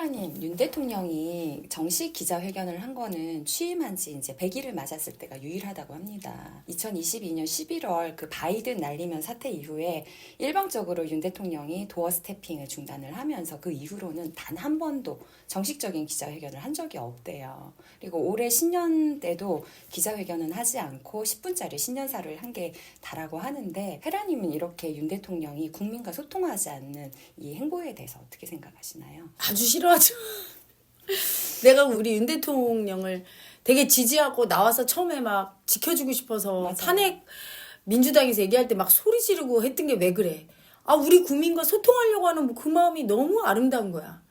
헤라님, 윤 대통령이 정식 기자회견을 한 거는 취임한 지 이제 100일을 맞았을 때가 유일하다고 합니다. 2022년 11월 그 바이든 날리면 사태 이후에 일방적으로 윤 대통령이 도어 스태핑을 중단을 하면서 그 이후로는 단 한 번도 정식적인 기자회견을 한 적이 없대요. 그리고 올해 신년 때도 기자회견은 하지 않고 10분짜리 신년사를 한 게 다라고 하는데, 헤라님은 이렇게 윤 대통령이 국민과 소통하지 않는 이 행보에 대해서 어떻게 생각하시나요? 아주 싫어하죠. 내가 우리 윤 대통령을 되게 지지하고 나와서 처음에 막 지켜주고 싶어서 맞아요. 탄핵 민주당에서 얘기할 때 막 소리 지르고 했던 게 왜 그래? 아, 우리 국민과 소통하려고 하는 그 마음이 너무 아름다운 거야.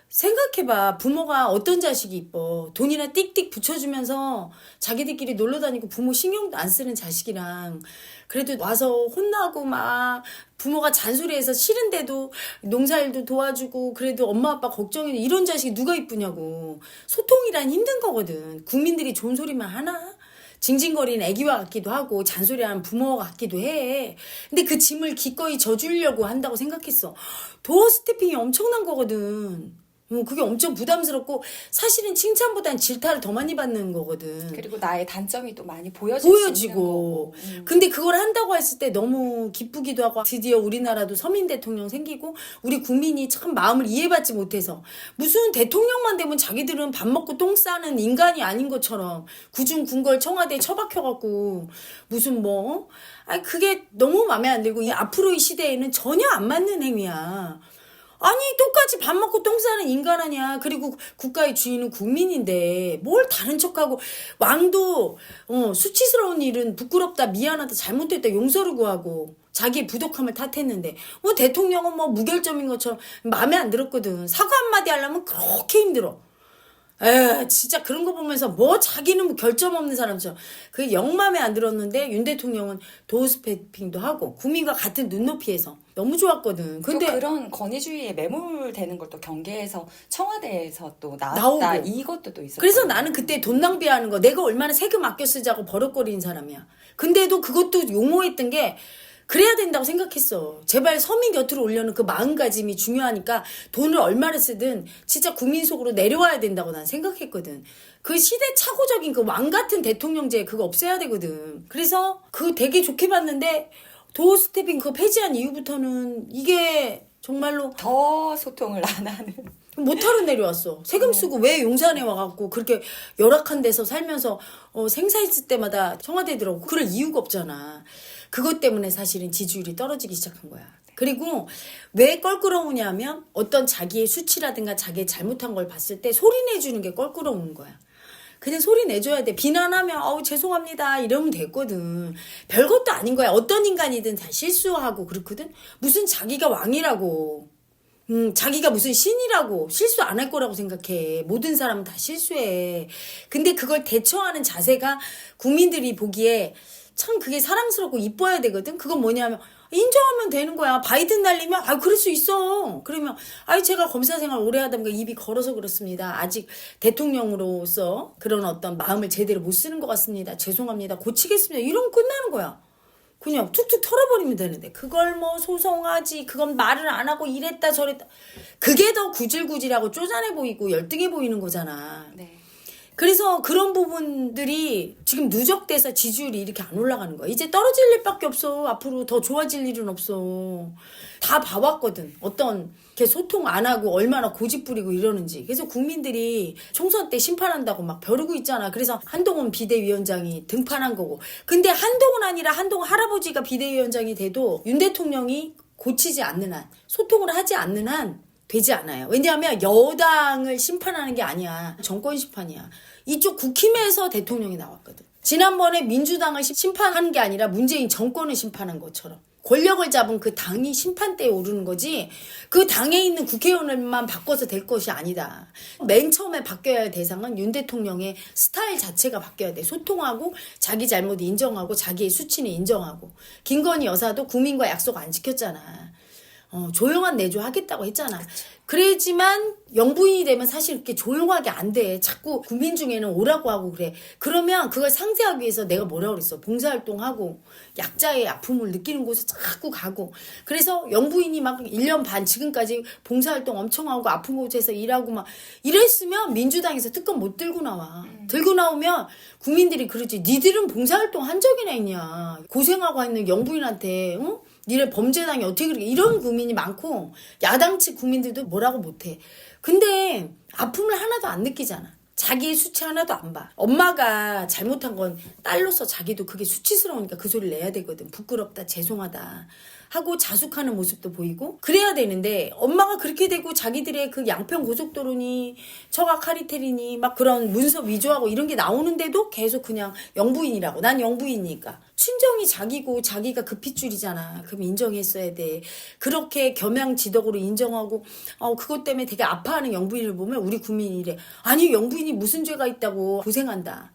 생각해봐. 부모가 어떤 자식이 이뻐. 돈이나 띡띡 붙여주면서 자기들끼리 놀러 다니고 부모 신경도 안 쓰는 자식이랑 그래도 와서 혼나고 막 부모가 잔소리해서 싫은데도 농사일도 도와주고 그래도 엄마 아빠 걱정해 이런 자식이 누가 이쁘냐고. 소통이란 힘든 거거든. 국민들이 좋은 소리만 하나? 징징거리는 애기와 같기도 하고 잔소리하는 부모 같기도 해. 근데 그 짐을 기꺼이 져주려고 한다고 생각했어. 도어 스태핑이 엄청난 거거든. 그게 엄청 부담스럽고 사실은 칭찬보단 질타를 더 많이 받는 거거든. 그리고 나의 단점이 또 많이 보여지고. 보여지고. 근데 그걸 한다고 했을 때 너무 기쁘기도 하고 드디어 우리나라도 서민 대통령 생기고 우리 국민이 참 마음을 이해받지 못해서 무슨 대통령만 되면 자기들은 밥 먹고 똥 싸는 인간이 아닌 것처럼 구중 궁궐 청와대에 처박혀갖고 무슨 뭐 아니 그게 너무 마음에 안 들고 이 앞으로의 시대에는 전혀 안 맞는 행위야. 아니 똑같이 밥 먹고 똥 싸는 인간 아니야. 그리고 국가의 주인은 국민인데 뭘 다른 척하고 왕도 수치스러운 일은 부끄럽다 미안하다 잘못됐다 용서를 구하고 자기의 부족함을 탓했는데 뭐 대통령은 뭐 무결점인 것처럼 마음에 안 들었거든. 사과 한마디 하려면 그렇게 힘들어. 진짜 그런 거 보면서 뭐 자기는 뭐 결점 없는 사람처럼 그게 영 마음에 안 들었는데 윤 대통령은 도어스태핑도 하고 국민과 같은 눈높이에서 너무 좋았거든. 근데 또 그런 권위주의에 매몰되는 걸 또 경계해서 청와대에서 또 나왔다. 나오고. 이것도 또 있었고. 그래서 나는 그때 돈 낭비하는 거 내가 얼마나 세금 아껴 쓰자고 버럭거리는 사람이야. 근데도 그것도 용어했던 게 그래야 된다고 생각했어. 제발 서민 곁으로 오려는 그 마음가짐이 중요하니까 돈을 얼마를 쓰든 진짜 국민 속으로 내려와야 된다고 난 생각했거든. 그 시대착오적인 그 왕 같은 대통령제 그거 없애야 되거든. 그래서 그거 되게 좋게 봤는데 도어 스태핑 그거 폐지한 이후부터는 이게 정말로 더 소통을 안 하는. 못하러 내려왔어. 세금 쓰고 왜 용산에 와갖고 그렇게 열악한 데서 살면서 생사했을 때마다 청와대 들어오고 그럴 이유가 없잖아. 그것 때문에 사실은 지지율이 떨어지기 시작한 거야. 그리고 왜 껄끄러우냐면 어떤 자기의 수치라든가 자기의 잘못한 걸 봤을 때 소리 내주는 게 껄끄러운 거야. 그냥 소리 내줘야 돼. 비난하면 죄송합니다 이러면 됐거든. 별것도 아닌 거야. 어떤 인간이든 다 실수하고 그렇거든. 무슨 자기가 왕이라고 자기가 무슨 신이라고 실수 안 할 거라고 생각해. 모든 사람은 다 실수해. 근데 그걸 대처하는 자세가 국민들이 보기에 참 그게 사랑스럽고 이뻐야 되거든. 그건 뭐냐면 인정하면 되는 거야. 바이든 날리면 그럴 수 있어. 그러면 제가 검사 생활 오래 하다 보니까 입이 걸어서 그렇습니다. 아직 대통령으로서 그런 어떤 마음을 제대로 못 쓰는 것 같습니다. 죄송합니다. 고치겠습니다. 이러면 끝나는 거야. 그냥 툭툭 털어버리면 되는데 그걸 뭐 소송하지 그건 말을 안 하고 이랬다 저랬다 그게 더 구질구질하고 쪼잔해 보이고 열등해 보이는 거잖아. 네. 그래서 그런 부분들이 지금 누적돼서 지지율이 이렇게 안 올라가는 거야. 이제 떨어질 일밖에 없어. 앞으로 더 좋아질 일은 없어. 다 봐왔거든. 어떤 게 소통 안 하고 얼마나 고집 부리고 이러는지. 그래서 국민들이 총선 때 심판한다고 막 벼르고 있잖아. 그래서 한동훈 비대위원장이 등판한 거고. 근데 한동훈 아니라 한동훈 할아버지가 비대위원장이 돼도 윤 대통령이 고치지 않는 한, 소통을 하지 않는 한 되지 않아요. 왜냐하면 여당을 심판하는 게 아니야. 정권 심판이야. 이쪽 국힘에서 대통령이 나왔거든. 지난번에 민주당을 심판하는 게 아니라 문재인 정권을 심판한 것처럼. 권력을 잡은 그 당이 심판대에 오르는 거지 그 당에 있는 국회의원들만 바꿔서 될 것이 아니다. 맨 처음에 바뀌어야 할 대상은 윤 대통령의 스타일 자체가 바뀌어야 돼. 소통하고 자기 잘못 인정하고 자기의 수치는 인정하고. 김건희 여사도 국민과 약속 안 지켰잖아. 조용한 내조 하겠다고 했잖아. 그래야지만 영부인이 되면 사실 이렇게 조용하게 안 돼. 자꾸 국민 중에는 오라고 하고 그래. 그러면 그걸 상쇄하기 위해서 내가 뭐라 그랬어. 봉사활동하고 약자의 아픔을 느끼는 곳에 자꾸 가고. 그래서 영부인이 막 1년 반 지금까지 봉사활동 엄청 하고 아픈 곳에서 일하고 막 이랬으면 민주당에서 특검 못 들고 나와. 들고 나오면 국민들이 그러지. 니들은 봉사활동 한 적이나 있냐. 고생하고 있는 영부인한테 응? 니네 범죄당이 어떻게 그렇게 이런 국민이 많고 야당 측 국민들도 뭐라고 못해. 근데 아픔을 하나도 안 느끼잖아. 자기의 수치 하나도 안 봐. 엄마가 잘못한 건 딸로서 자기도 그게 수치스러우니까 그 소리를 내야 되거든. 부끄럽다, 죄송하다 하고 자숙하는 모습도 보이고 그래야 되는데 엄마가 그렇게 되고 자기들의 그 양평 고속도로니 처가 카리텔이니 막 그런 문서 위조하고 이런 게 나오는데도 계속 그냥 영부인이라고. 난 영부인이니까. 친정이 자기고 자기가 그 핏줄이잖아. 그럼 인정했어야 돼. 그렇게 겸양지덕으로 인정하고 그것 때문에 되게 아파하는 영부인을 보면 우리 국민이 이래. 아니 영부인이 무슨 죄가 있다고 고생한다.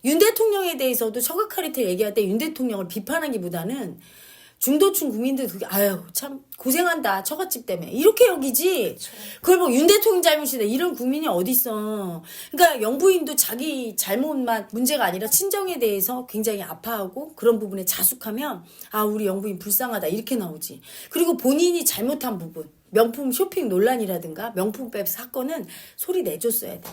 윤 대통령에 대해서도 처가 카리텔 얘기할 때 윤 대통령을 비판하기보다는 중도층 국민들 그게 아유 참 고생한다 처갓집 때문에 이렇게 여기지. 그걸 뭐 윤 대통령 잘못이다 이런 국민이 어디 있어. 그러니까 영부인도 자기 잘못만 문제가 아니라 친정에 대해서 굉장히 아파하고 그런 부분에 자숙하면 아 우리 영부인 불쌍하다 이렇게 나오지. 그리고 본인이 잘못한 부분 명품 쇼핑 논란이라든가 명품백 사건은 소리 내줬어야 돼.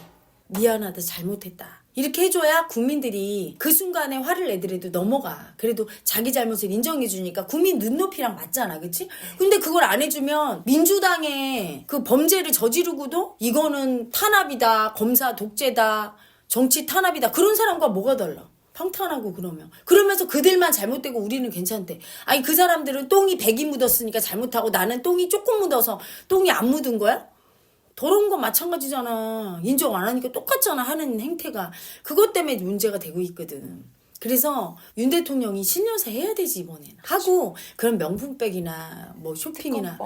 미안하다 잘못했다 이렇게 해줘야 국민들이 그 순간에 화를 내더라도 넘어가. 그래도 자기 잘못을 인정해주니까 국민 눈높이랑 맞잖아. 그치? 근데 그걸 안 해주면 민주당의 그 범죄를 저지르고도 이거는 탄압이다, 검사 독재다, 정치 탄압이다. 그런 사람과 뭐가 달라? 평탄하고 그러면. 그러면서 그들만 잘못되고 우리는 괜찮대. 아니 그 사람들은 똥이 100이 묻었으니까 잘못하고 나는 똥이 조금 묻어서 똥이 안 묻은 거야? 더러운 건 마찬가지잖아. 인정 안 하니까 똑같잖아. 하는 행태가. 그것 때문에 문제가 되고 있거든. 그래서 윤 대통령이 신년사 해야 되지 이번에는. 하고 그런 명품백이나 뭐 쇼핑이나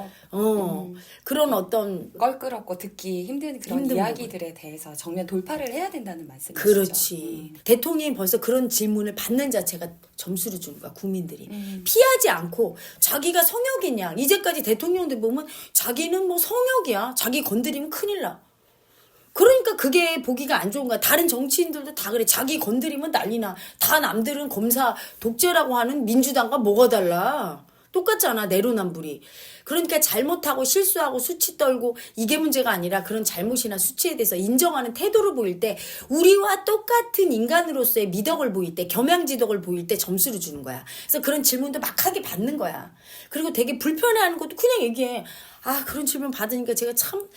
그런 어떤 껄끄럽고 듣기 힘든 그런 힘든 이야기들에 대해서 정면 돌파를 해야 된다는 말씀이시죠. 그렇지. 대통령이 벌써 그런 질문을 받는 자체가 점수를 주는 거야 국민들이. 피하지 않고 자기가 성역이냐. 이제까지 대통령들 보면 자기는 뭐 성역이야. 자기 건드리면 큰일 나. 그러니까 그게 보기가 안 좋은 거야. 다른 정치인들도 다 그래. 자기 건드리면 난리나. 다 남들은 검사 독재라고 하는 민주당과 뭐가 달라. 똑같잖아. 내로남불이. 그러니까 잘못하고 실수하고 수치 떨고 이게 문제가 아니라 그런 잘못이나 수치에 대해서 인정하는 태도를 보일 때 우리와 똑같은 인간으로서의 미덕을 보일 때 겸양지덕을 보일 때 점수를 주는 거야. 그래서 그런 질문도 막하게 받는 거야. 그리고 되게 불편해하는 것도 그냥 얘기해. 아 그런 질문 받으니까 제가 참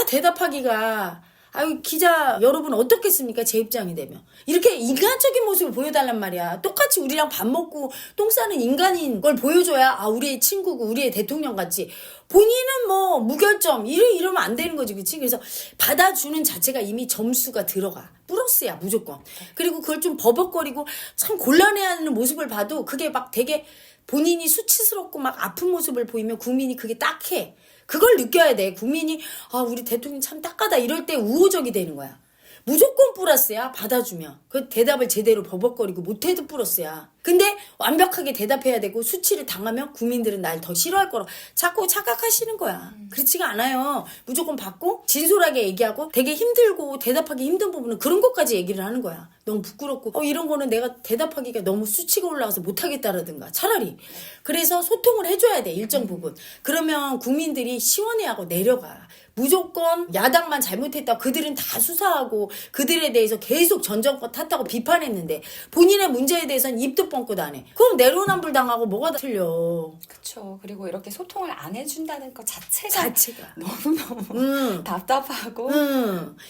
대답하기가 아유 기자 여러분 어떻겠습니까? 제 입장이 되면 이렇게 인간적인 모습을 보여달란 말이야. 똑같이 우리랑 밥 먹고 똥 싸는 인간인 걸 보여줘야 아 우리의 친구고 우리의 대통령 같지. 본인은 뭐 무결점 이러면 안 되는 거지. 그치? 그래서 받아주는 자체가 이미 점수가 들어가. 플러스야 무조건. 그리고 그걸 좀 버벅거리고 참 곤란해하는 모습을 봐도 그게 막 되게 본인이 수치스럽고 막 아픈 모습을 보이면 국민이 그게 딱해. 그걸 느껴야 돼. 국민이 아 우리 대통령 참 딱하다 이럴 때 우호적이 되는 거야. 무조건 플러스야. 받아주면. 그 대답을 제대로 버벅거리고 못해도 플러스야. 근데 완벽하게 대답해야 되고 수치를 당하면 국민들은 날 더 싫어할 거라 자꾸 착각하시는 거야. 그렇지가 않아요. 무조건 받고 진솔하게 얘기하고 되게 힘들고 대답하기 힘든 부분은 그런 것까지 얘기를 하는 거야. 너무 부끄럽고 이런 거는 내가 대답하기가 너무 수치가 올라가서 못하겠다라든가 차라리. 그래서 소통을 해줘야 돼. 일정 부분. 그러면 국민들이 시원해하고 내려가. 무조건 야당만 잘못했다. 그들은 다 수사하고 그들에 대해서 계속 전 정권 탓하고 비판했는데 본인의 문제에 대해서는 입도 뻥끗 안 해. 그럼 내로남불 당하고 뭐가 틀려. 그렇죠. 그리고 이렇게 소통을 안 해준다는 것 자체가 너무너무 답답하고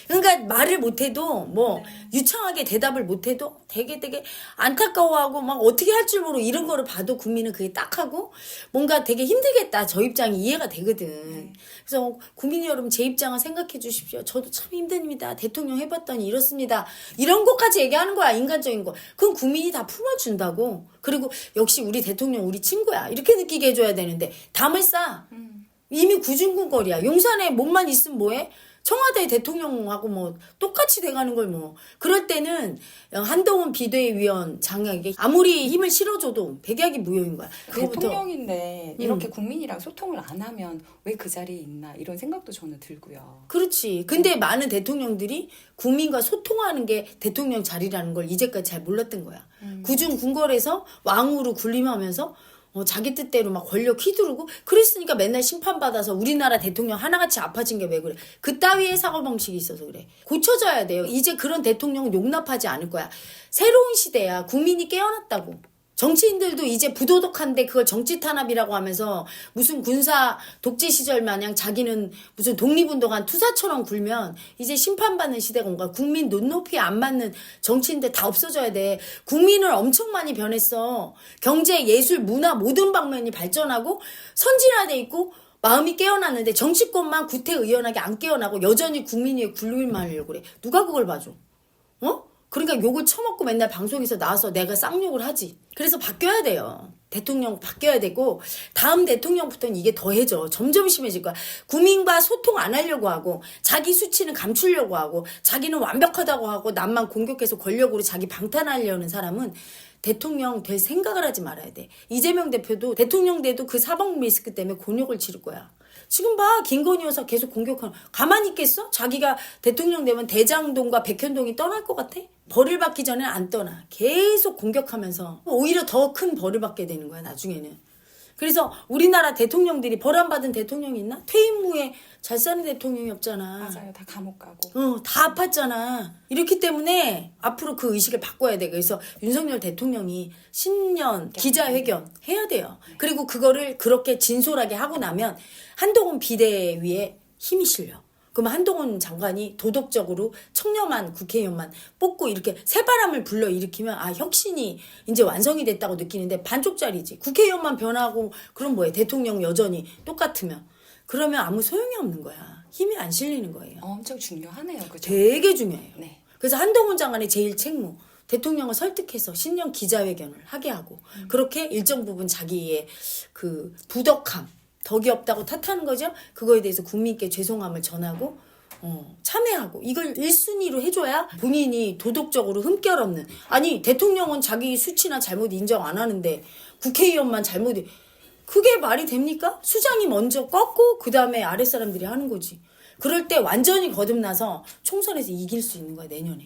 그러니까 말을 못해도 뭐 유창하게 대답을 못해도 되게 안타까워하고 막 어떻게 할 줄 모르고 이런 거를 봐도 국민은 그게 딱하고 뭔가 되게 힘들겠다. 저 입장이 이해가 되거든. 그래서 국민 여러분 제 입장을 생각해 주십시오. 저도 참 힘듭니다. 대통령 해봤더니 이렇습니다. 이런 것까지 얘기하는 거야. 인간적인 거. 그럼 국민이 다 품어준다고. 그리고 역시 우리 대통령 우리 친구야. 이렇게 느끼게 해줘야 되는데 담을 싸. 이미 구중궁궐이야. 용산에 몸만 있으면 뭐해? 청와대 대통령하고 뭐 똑같이 돼가는 걸 뭐. 그럴 때는 한동훈 비대위원 장에게 아무리 힘을 실어줘도 백약이 무효인 거야. 그거부터 대통령인데 이렇게 국민이랑 소통을 안 하면 왜 그 자리에 있나 이런 생각도 저는 들고요. 그렇지. 근데 많은 대통령들이 국민과 소통하는 게 대통령 자리라는 걸 이제까지 잘 몰랐던 거야. 구중 궁궐에서 왕으로 군림하면서 자기 뜻대로 막 권력 휘두르고 그랬으니까 맨날 심판받아서 우리나라 대통령 하나같이 아파진 게 왜 그래. 그따위의 사고방식이 있어서 그래. 고쳐져야 돼요. 이제 그런 대통령은 용납하지 않을 거야. 새로운 시대야. 국민이 깨어났다고. 정치인들도 이제 부도덕한데 그걸 정치 탄압이라고 하면서 무슨 군사 독재 시절 마냥 자기는 무슨 독립운동한 투사처럼 굴면 이제 심판받는 시대가 온 거야. 국민 눈높이에 안 맞는 정치인들 다 없어져야 돼. 국민을 엄청 많이 변했어. 경제, 예술, 문화 모든 방면이 발전하고 선진화돼 있고 마음이 깨어났는데 정치권만 구태의연하게 안 깨어나고 여전히 국민 위에 굴림만 하려고 그래. 누가 그걸 봐줘? 그러니까 욕을 처먹고 맨날 방송에서 나와서 내가 쌍욕을 하지. 그래서 바뀌어야 돼요. 대통령 바뀌어야 되고 다음 대통령부터는 이게 더해져. 점점 심해질 거야. 국민과 소통 안 하려고 하고 자기 수치는 감추려고 하고 자기는 완벽하다고 하고 남만 공격해서 권력으로 자기 방탄하려는 사람은 대통령 될 생각을 하지 말아야 돼. 이재명 대표도 대통령 돼도 그 사법 리스크 때문에 곤욕을 치를 거야. 지금 봐. 김건희 여사 계속 공격하는. 가만히 있겠어? 자기가 대통령 되면 대장동과 백현동이 떠날 것 같아? 벌을 받기 전에 안 떠나. 계속 공격하면서 오히려 더 큰 벌을 받게 되는 거야 나중에는. 그래서 우리나라 대통령들이 벌 안 받은 대통령이 있나? 퇴임 후에 잘 사는 대통령이 없잖아. 맞아요. 다 감옥 가고. 다 아팠잖아. 이렇기 때문에 앞으로 그 의식을 바꿔야 돼. 그래서 윤석열 대통령이 신년 기자회견 해야 돼요. 그리고 그거를 그렇게 진솔하게 하고 나면 한동훈 비대위에 힘이 실려. 그럼 한동훈 장관이 도덕적으로 청렴한 국회의원만 뽑고 이렇게 새바람을 불러일으키면 혁신이 이제 완성이 됐다고 느끼는데 반쪽짜리지. 국회의원만 변하고 그럼 뭐해. 대통령 여전히 똑같으면. 그러면 아무 소용이 없는 거야. 힘이 안 실리는 거예요. 엄청 중요하네요. 그죠? 되게 중요해요. 네. 그래서 한동훈 장관의 제일 책무. 대통령을 설득해서 신년 기자회견을 하게 하고 그렇게 일정 부분 자기의 그 부덕함 덕이 없다고 탓하는 거죠. 그거에 대해서 국민께 죄송함을 전하고 참여하고 이걸 1순위로 해줘야 본인이 도덕적으로 흠결 없는. 아니 대통령은 자기 수치나 잘못 인정 안 하는데 국회의원만 그게 말이 됩니까? 수장이 먼저 꺾고 그 다음에 아랫사람들이 하는 거지. 그럴 때 완전히 거듭나서 총선에서 이길 수 있는 거야 내년에.